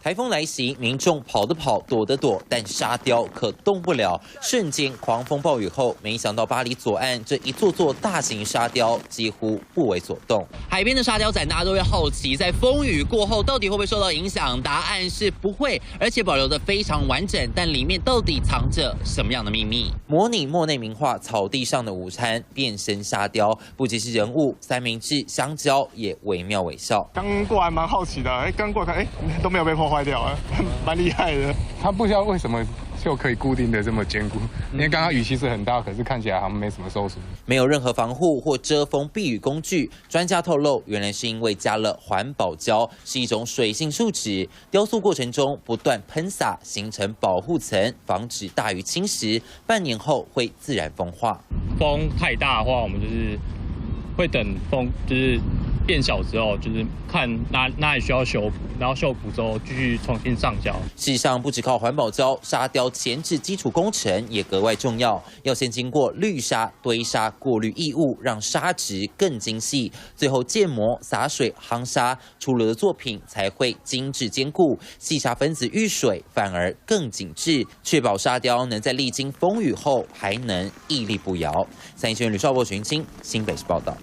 台风来袭，民众跑的跑，躲的躲，但沙雕可动不了。瞬间狂风暴雨后，没想到巴黎左岸这一座座大型沙雕几乎不为所动。海边的沙雕展，大家都会好奇，在风雨过后到底会不会受到影响？答案是不会，而且保留得非常完整。但里面到底藏着什么样的秘密？模拟莫内名画《草地上的午餐》变身沙雕，不只是人物，三明治、香蕉也惟妙惟肖。刚过来蛮好奇的，刚过来看，都没有被破坏掉啊，蛮厉害的。它不知道为什么就可以固定的这么坚固，因为刚刚雨其实很大，可是看起来好像没什么受损，没有任何防护或遮风避雨工具。专家透露，原来是因为加了环保胶，是一种水性树脂，雕塑过程中不断喷洒，形成保护层，防止大雨侵蚀。半年后会自然风化。风太大的话，我们就是会等风就是变小之后，就是看哪里需要修补，然后修补之后继续重新上胶。事实上，不只靠环保胶，沙雕前置基础工程也格外重要，要先经过滤沙、堆沙、过滤异物，让沙质更精细，最后建模、洒水、夯沙，出炉的作品才会精致坚固。细沙分子遇水反而更紧致，确保沙雕能在历经风雨后还能屹立不摇。三立新闻吕少博、徐云清新北市报道。